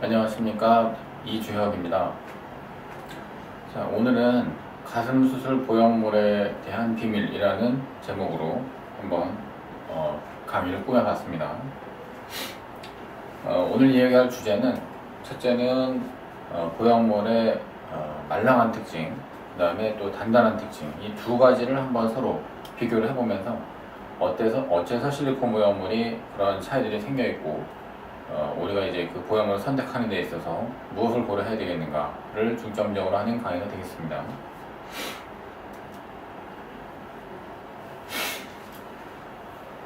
안녕하십니까, 이주혁입니다. 자, 오늘은 가슴수술 보형물에 대한 비밀이라는 제목으로 한번 강의를 꾸며봤습니다. 오늘 이야기할 주제는 첫째는 보형물의 말랑한 특징, 그 다음에 또 단단한 특징, 이 두 가지를 한번 서로 비교를 해보면서 어째서 실리콘 보형물이 그런 차이들이 생겨있고 우리가 이제 그 보형물을 선택하는 데 있어서 무엇을 고려해야 되겠는가를 중점적으로 하는 강의가 되겠습니다.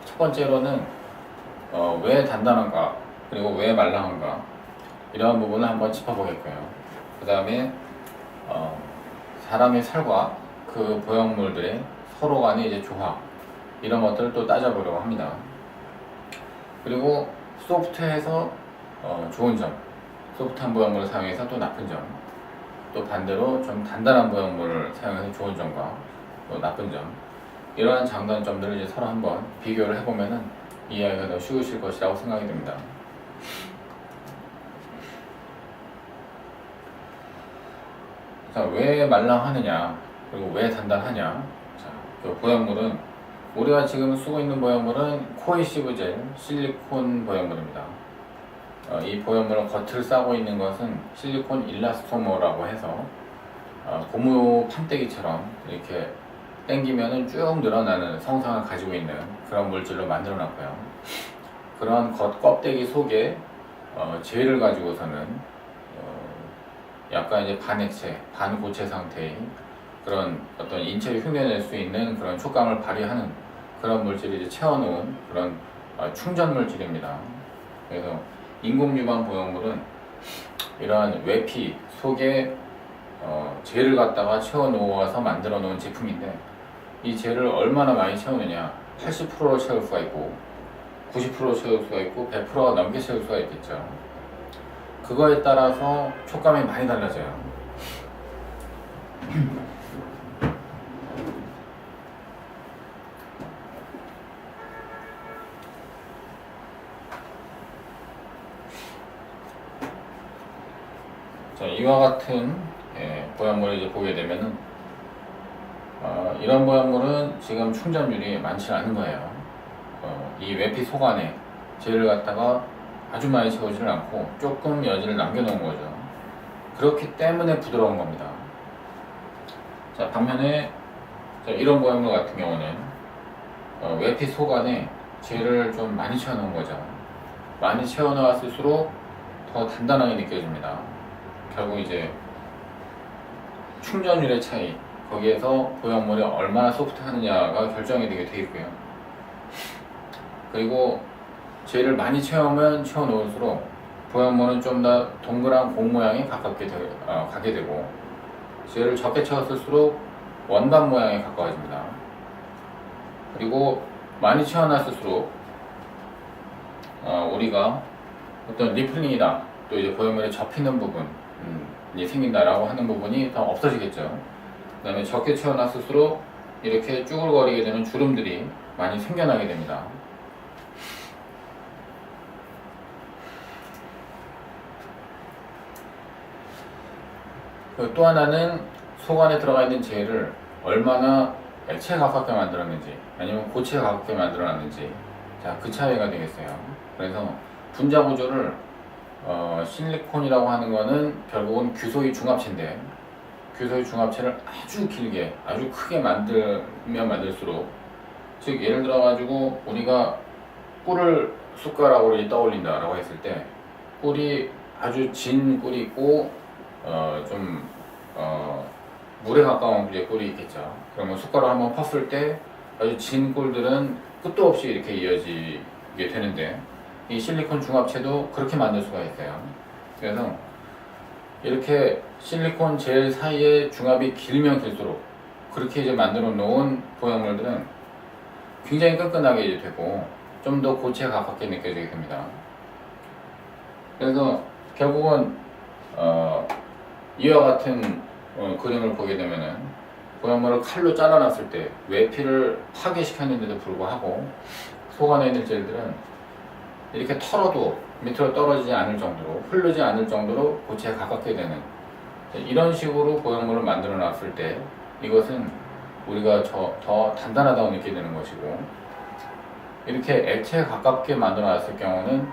첫 번째로는 왜 단단한가, 그리고 왜 말랑한가, 이러한 부분을 한번 짚어보겠고요. 그 다음에 사람의 살과 그 보형물들의 서로 간의 이제 조화, 이런 것들을 또 따져보려고 합니다. 그리고 소프트해서 좋은 점, 소프트한 보형물을 사용해서 또 나쁜 점, 또 반대로 좀 단단한 보형물을 사용해서 좋은 점과 또 나쁜 점, 이러한 장단점들을 이제 서로 한번 비교를 해보면은 이해하기가 더 쉬우실 것이라고 생각이 됩니다. 자, 왜 말랑하느냐, 그리고 왜 단단하냐. 자, 그 보형물은 우리가 지금 쓰고 있는 보형물은 코이시브 젤 실리콘 보형물입니다. 이 보형물을 겉을 싸고 있는 것은 실리콘 일라스토머라고 해서 고무 판때기처럼 이렇게 당기면은 쭉 늘어나는 성상을 가지고 있는 그런 물질로 만들어 놨고요. 그런 겉 껍데기 속에 젤을 가지고서는 약간 이제 반액체, 반고체 상태의 그런 어떤 인체에 흉내낼 수 있는 그런 촉감을 발휘하는 그런 물질을 이제 채워놓은 그런 충전 물질입니다. 그래서 인공유방 보형물은 이러한 외피 속에 젤을 갖다가 채워놓아서 만들어 놓은 제품인데, 이 젤을 얼마나 많이 채우느냐, 80%로 채울 수가 있고 90%로 채울 수가 있고 100%가 넘게 채울 수가 있겠죠. 그거에 따라서 촉감이 많이 달라져요. 자, 이와 같은 보형물을 이제 보게 되면은 이런 보형물은 지금 충전율이 많지 않은 거예요. 이 외피 속 안에 젤을 갖다가 아주 많이 채우지를 않고 조금 여지를 남겨놓은 거죠. 그렇기 때문에 부드러운 겁니다. 자, 반면에 이런 보형물 같은 경우는 외피 속 안에 젤을 좀 많이 채워놓은 거죠. 많이 채워놓았을수록 더 단단하게 느껴집니다. 결국 이제 충전율의 차이, 거기에서 보형물이 얼마나 소프트하느냐가 결정이 되게 되겠고요. 그리고 젤을 많이 채우면 채워놓을수록 보형물은 좀 더 동그란 공 모양에 가깝게 가게 되고, 젤을 적게 채웠을수록 원반 모양에 가까워집니다. 그리고 많이 채워놨을수록 우리가 어떤 리플링이다, 또 이제 보형물에 접히는 부분 이 생긴다라고 하는 부분이 더 없어지겠죠. 그 다음에 적게 채워놨을수록 이렇게 쭈글거리게 되는 주름들이 많이 생겨나게 됩니다. 또 하나는 속 안에 들어가 있는 젤을 얼마나 액체에 가깝게 만들었는지, 아니면 고체에 가깝게 만들어놨는지, 자, 그 차이가 되겠어요. 그래서 분자 구조를 실리콘이라고 하는 거는 결국은 규소의 중합체인데, 규소의 중합체를 아주 길게, 아주 크게 만들면 만들수록, 즉 예를 들어 가지고 우리가 꿀을 숟가락으로 떠올린다라고 했을 때, 꿀이 아주 진 꿀이 있고 물에 가까운 꿀이 있겠죠. 그러면 숟가락 한번 펐을 때 아주 진 꿀들은 끝도 없이 이렇게 이어지게 되는데, 이 실리콘 중합체도 그렇게 만들 수가 있어요. 그래서 이렇게 실리콘 젤 사이에 중합이 길면 길수록 그렇게 이제 만들어 놓은 보형물들은 굉장히 끈끈하게 이제 되고 좀 더 고체에 가깝게 느껴지게 됩니다. 그래서 결국은 이와 같은 그림을 보게 되면은 보형물을 칼로 잘라놨을 때 외피를 파괴시켰는데도 불구하고 속 안에 있는 젤들은 이렇게 털어도 밑으로 떨어지지 않을 정도로, 흐르지 않을 정도로 고체에 가깝게 되는, 이런 식으로 보형물을 만들어 놨을 때 이것은 우리가 더 단단하다고 느끼게 되는 것이고, 이렇게 액체에 가깝게 만들어 놨을 경우는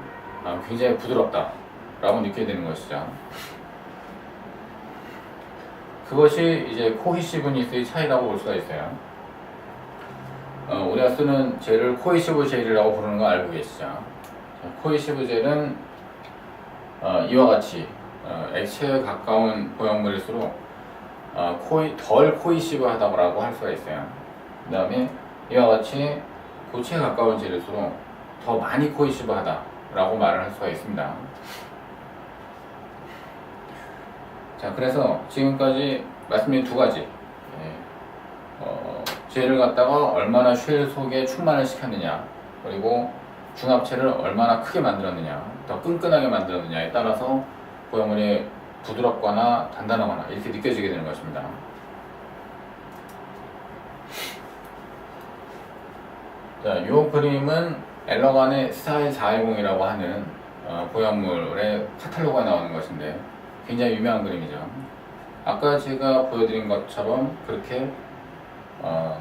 굉장히 부드럽다 라고 느끼게 되는 것이죠. 그것이 이제 코히시브니스의 차이라고 볼 수가 있어요. 우리가 쓰는 젤을 코히시브 젤이라고 부르는 거 알고 계시죠? 코히시브 젤은 이와 같이 액체에 가까운 보형물일수록 덜 코히시브하다고 할 수가 있어요. 그 다음에 이와 같이 고체에 가까운 젤일수록 더 많이 코히시브하다라고 말을 할 수가 있습니다. 자, 그래서 지금까지 말씀드린 두 가지, 젤을 갖다가 얼마나 쉘 속에 충만을 시켰느냐, 그리고 중합체를 얼마나 크게 만들었느냐, 더 끈끈하게 만들었느냐에 따라서 보형물이 부드럽거나 단단하거나 이렇게 느껴지게 되는 것입니다. 자, 이 그림은 엘러간의 스타일410이라고 하는 보형물의 카탈로그가 나오는 것인데 굉장히 유명한 그림이죠. 아까 제가 보여드린 것처럼 그렇게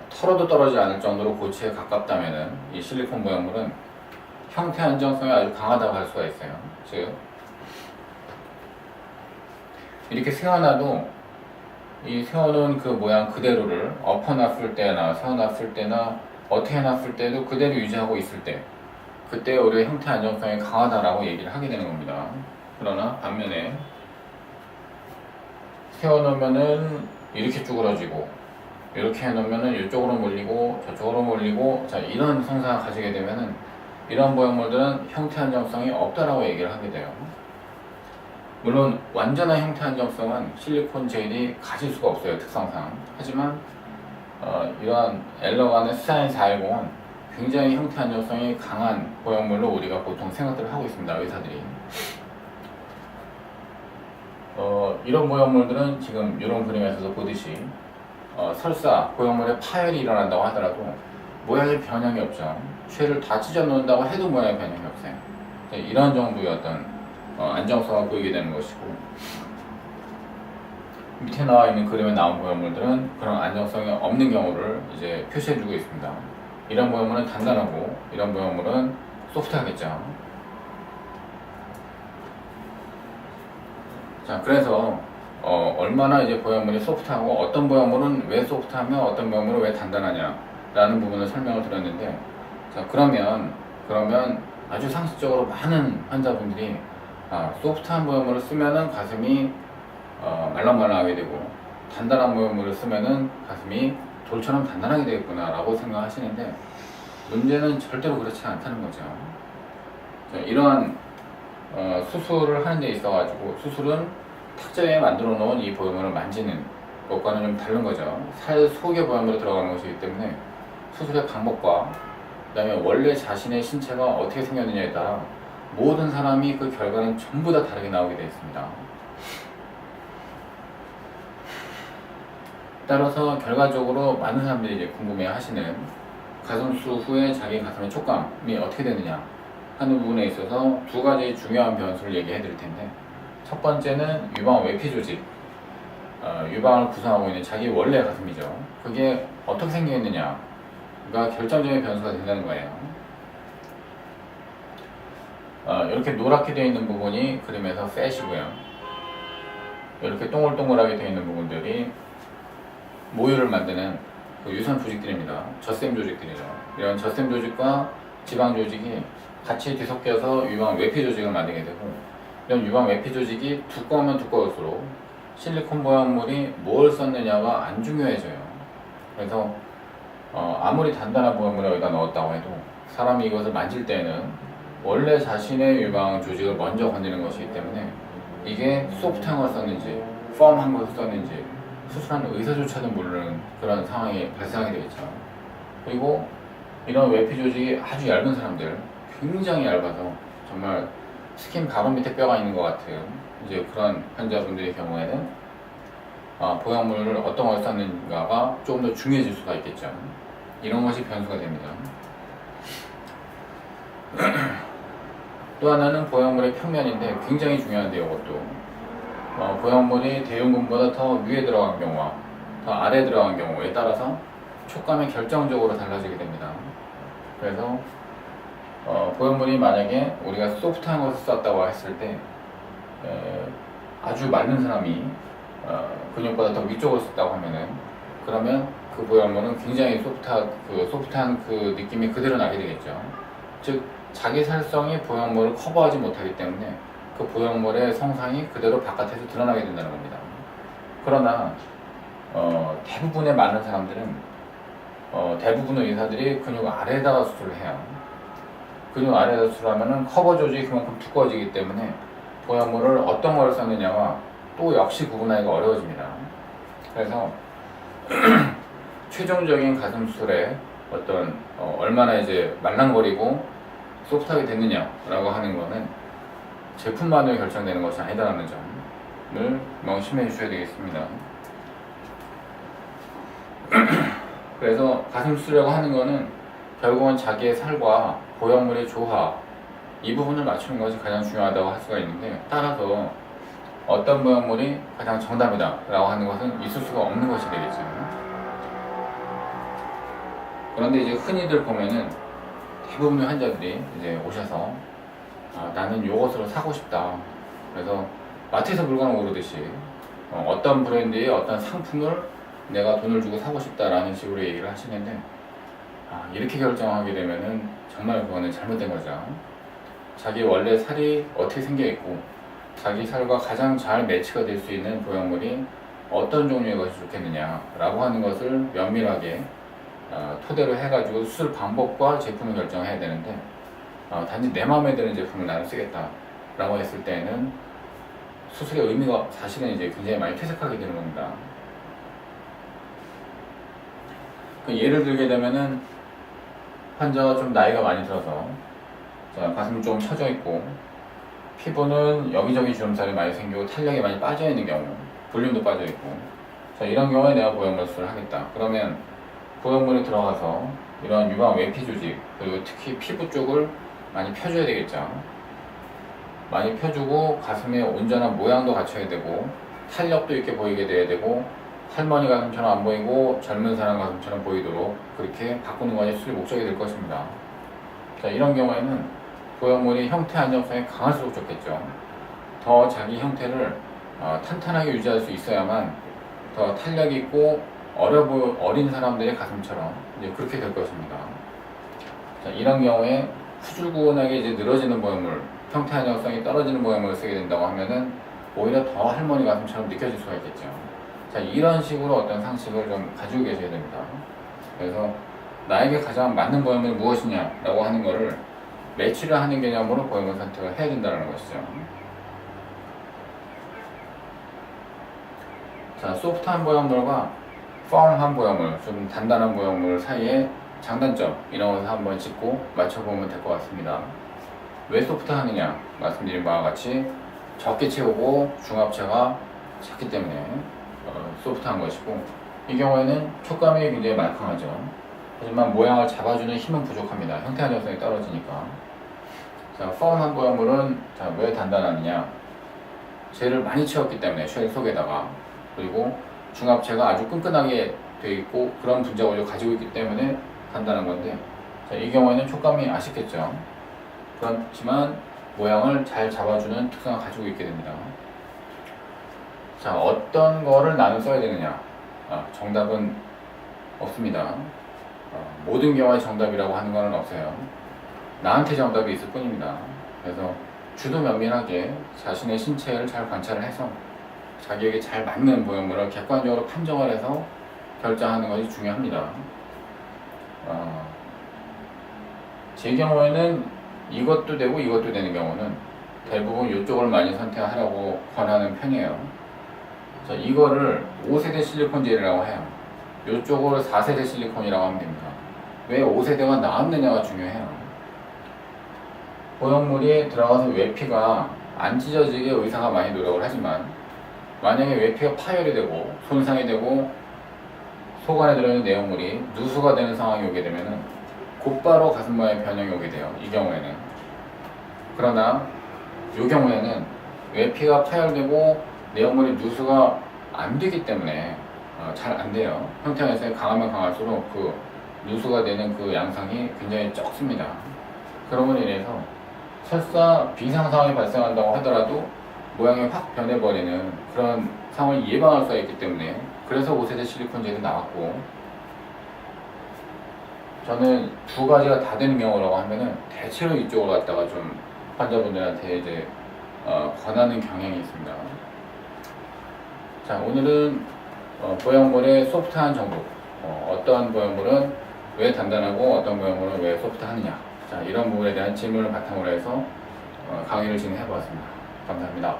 털어도 떨어지지 않을 정도로 고체에 가깝다면은 이 실리콘 보형물은 형태 안정성이 아주 강하다고 할 수가 있어요. 즉 이렇게 세워놔도 이 세워놓은 그 모양 그대로를 엎어놨을 때나 세워놨을 때나 어떻게 해놨을 때도 그대로 유지하고 있을 때, 그때 우리의 형태 안정성이 강하다라고 얘기를 하게 되는 겁니다. 그러나 반면에 세워놓으면은 이렇게 쭈그러지고, 이렇게 해놓으면은 이쪽으로 몰리고 저쪽으로 몰리고, 자, 이런 성상을 가지게 되면은 이런 보형물들은 형태 안정성이 없다라고 얘기를 하게 돼요. 물론 완전한 형태 안정성은 실리콘 젤이 가질 수가 없어요, 특성상. 하지만 이러한 엘러간의 스타일410은 굉장히 형태 안정성이 강한 보형물로 우리가 보통 생각들을 하고 있습니다, 의사들이. 이런 보형물들은 지금 이런 그림에서도 보듯이 설사 보형물에 파열이 일어난다고 하더라도 모양의 변형이 없죠. 쉘을 다 찢어 놓는다고 해도 모양의 변형이 없어요. 이런 정도의 어떤 안정성을 보이게 되는 것이고, 밑에 나와 있는 그림에 나온 보형물들은 그런 안정성이 없는 경우를 이제 표시해주고 있습니다. 이런 보형물은 단단하고 이런 보형물은 소프트하겠죠. 자, 그래서 얼마나 이제 보형물이 소프트하고 어떤 보형물은 왜 소프트하며 어떤 보형물은 왜 단단하냐 라는 부분을 설명을 드렸는데, 자, 그러면 아주 상식적으로 많은 환자분들이 소프트한 보형물을 쓰면은 가슴이 말랑말랑하게 되고 단단한 보형물을 쓰면은 가슴이 돌처럼 단단하게 되겠구나 라고 생각하시는데, 문제는 절대로 그렇지 않다는 거죠. 자, 이러한 수술을 하는 데 있어 가지고, 수술은 탁자에 만들어 놓은 이 보형물을 만지는 것과는 좀 다른 거죠. 살 속에 보형물이 들어가는 것이기 때문에 수술의 방법과 그 다음에 원래 자신의 신체가 어떻게 생겼느냐에 따라 모든 사람이 그 결과는 전부 다 다르게 나오게 되어 있습니다. 따라서 결과적으로 많은 사람들이 이제 궁금해 하시는 가슴수 후에 자기 가슴의 촉감이 어떻게 되느냐 하는 부분에 있어서 두 가지 중요한 변수를 얘기해 드릴 텐데, 첫 번째는 유방 외피 조직, 유방을 구성하고 있는 자기 원래 가슴이죠. 그게 어떻게 생겼느냐가 결정적인 변수가 된다는 거예요. 이렇게 노랗게 되어 있는 부분이 그림에서 팻이고요. 이렇게 동글동글하게 되어 있는 부분들이 모유를 만드는 그 유선 조직들입니다. 젖샘 조직들이죠. 이런 젖샘 조직과 지방 조직이 같이 뒤섞여서 유방 외피 조직을 만들게 되고, 이런 유방 외피 조직이 두꺼우면 두꺼울수록 실리콘 보형물이 뭘 썼느냐가 안 중요해져요. 그래서 아무리 단단한 보형물을 여기다 넣었다고 해도 사람이 이것을 만질 때는 원래 자신의 유방 조직을 먼저 건드리는 것이기 때문에 이게 소프트한 걸 썼는지 펌한 것을 썼는지 수술하는 의사조차도 모르는 그런 상황이 발생하게 되겠죠. 그리고 이런 외피 조직이 아주 얇은 사람들, 굉장히 얇아서 정말 스킨 바로 밑에 뼈가 있는 것 같아요. 이제 그런 환자분들의 경우에는 보형물을 어떤 걸 썼는가가 조금 더 중요해질 수가 있겠죠. 이런 것이 변수가 됩니다. 또 하나는 보형물의 평면인데 굉장히 중요한데요. 이것도 보형물이 대흉근보다 더 위에 들어간 경우와 더 아래에 들어간 경우에 따라서 촉감이 결정적으로 달라지게 됩니다. 그래서 보형물이 만약에 우리가 소프트한 것을 썼다고 했을 때 아주 많은 사람이 근육보다 더 위쪽으로 썼다고 하면은, 그러면 그 보형물은 굉장히 소프트한 그 느낌이 그대로 나게 되겠죠. 즉 자기 살성이 보형물을 커버하지 못하기 때문에 그 보형물의 성상이 그대로 바깥에서 드러나게 된다는 겁니다. 그러나 대부분의 많은 사람들은 대부분의 의사들이 근육 아래에다가 수술을 해요. 근육 아래에다 수술하면은 커버 조직이 그만큼 두꺼워지기 때문에 보형물을 어떤 걸 썼느냐와 또 역시 구분하기가 어려워집니다. 그래서 최종적인 가슴 수술에 어떤 얼마나 이제 말랑거리고 소프트하게 됐느냐라고 하는 거는 제품만으로 결정되는 것이 아니다라는 점을 명심해 주셔야 되겠습니다. 그래서 가슴 수술이라고 하는 거는 결국은 자기의 살과 보형물의 조화, 이 부분을 맞추는 것이 가장 중요하다고 할 수가 있는데, 따라서 어떤 보형물이 가장 정답이다 라고 하는 것은 있을 수가 없는 것이 되겠죠. 그런데 이제 흔히들 보면은 대부분의 환자들이 이제 오셔서 나는 요것으로 사고 싶다. 그래서 마트에서 물건을 고르듯이 어떤 브랜드의 어떤 상품을 내가 돈을 주고 사고 싶다라는 식으로 얘기를 하시는데, 이렇게 결정하게 되면은 정말 그거는 잘못된 거죠. 자기 원래 살이 어떻게 생겨 있고 자기 살과 가장 잘 매치가 될 수 있는 보형물이 어떤 종류의 것이 좋겠느냐라고 하는 것을 면밀하게 토대로 해가지고 수술 방법과 제품을 결정해야 되는데, 단지 내 마음에 드는 제품을 나는 쓰겠다라고 했을 때는 수술의 의미가 사실은 이제 굉장히 많이 퇴색하게 되는 겁니다. 예를 들게 되면은 환자가 좀 나이가 많이 들어서 가슴이 좀 처져 있고 피부는 여기저기 주름살이 많이 생기고 탄력이 많이 빠져 있는 경우, 볼륨도 빠져 있고, 이런 경우에 내가 보형물 수술을 하겠다. 그러면 보형물이 들어가서 이런 유방 외피 조직, 그리고 특히 피부 쪽을 많이 펴줘야 되겠죠. 많이 펴주고 가슴의 온전한 모양도 갖춰야 되고 탄력도 있게 보이게 돼야 되고 할머니 가슴처럼 안 보이고 젊은 사람 가슴처럼 보이도록 그렇게 바꾸는 것이 수술 목적이 될 것입니다. 이런 경우에는 보형물이 형태 안정성이 강할수록 좋겠죠. 더 자기 형태를 탄탄하게 유지할 수 있어야만 더 탄력 있고 어린 사람들의 가슴처럼 이제 그렇게 될 것입니다. 이런 경우에 후줄근하게 이제 늘어지는 보형물, 형태 안정성이 떨어지는 보형물을 쓰게 된다고 하면은 오히려 더 할머니 가슴처럼 느껴질 수가 있겠죠. 이런 식으로 어떤 상식을 좀 가지고 계셔야 됩니다. 그래서 나에게 가장 맞는 보형물이 무엇이냐라고 하는 거를 매치를 하는 개념으로 보형물 선택을 해야 된다는 것이죠. 소프트한 보형물과 펌한 보형물, 좀 단단한 보형물 사이에 장단점 이런 것을 한번 짚고 맞춰보면 될 것 같습니다. 왜 소프트하느냐 말씀드린 바와 같이 적게 채우고 중합체가 작기 때문에 소프트한 것이고, 이 경우에는 촉감이 굉장히 말캉하죠. 하지만 모양을 잡아주는 힘은 부족합니다. 형태 안정성이 떨어지니까. 펌한 보형물은 왜 단단하느냐, 젤을 많이 채웠기 때문에 쉘 속에다가, 그리고 중합체가 아주 끈끈하게 되어 있고 그런 분자구조를 가지고 있기 때문에 단단한 건데, 이 경우에는 촉감이 아쉽겠죠. 그렇지만 모양을 잘 잡아주는 특성을 가지고 있게 됩니다. 어떤 거를 나는 써야 되느냐? 정답은 없습니다. 모든 경우에 정답이라고 하는 것은 없어요. 나한테 정답이 있을 뿐입니다. 그래서 주도 면밀하게 자신의 신체를 잘 관찰을 해서 자기에게 잘 맞는 보형물을 객관적으로 판정을 해서 결정하는 것이 중요합니다. 제 경우에는 이것도 되고 이것도 되는 경우는 대부분 이쪽을 많이 선택하라고 권하는 편이에요. 이거를 5세대 실리콘 젤이라고 해요. 이쪽을 4세대 실리콘이라고 하면 됩니다. 왜 5세대가 나왔느냐가 중요해요. 보형물이 들어가서 외피가 안 찢어지게 의사가 많이 노력을 하지만, 만약에 외피가 파열이 되고 손상이 되고 속 안에 들어있는 내용물이 누수가 되는 상황이 오게 되면은 곧바로 가슴 모양의 변형이 오게 돼요. 이 경우에는. 그러나 이 경우에는 왜 피가 파열되고 내용물이 누수가 안 되기 때문에 잘 안 돼요. 형태에서 강하면 강할수록 그 누수가 되는 그 양상이 굉장히 적습니다. 그러므로 인해서 설사 비상 상황이 발생한다고 하더라도 모양이 확 변해버리는 그런 상황을 예방할 수가 있기 때문에 그래서 5세대 실리콘 젤이 나왔고, 저는 두 가지가 다 되는 경우라고 하면은 대체로 이쪽을 갖다가 좀 환자분들한테 이제 권하는 경향이 있습니다. 자, 오늘은 보형물의 소프트한 정도, 어떠한 보형물은 왜 단단하고 어떤 보형물은 왜 소프트하느냐, 자, 이런 부분에 대한 질문을 바탕으로 해서 강의를 진행해 보았습니다. 감사합니다.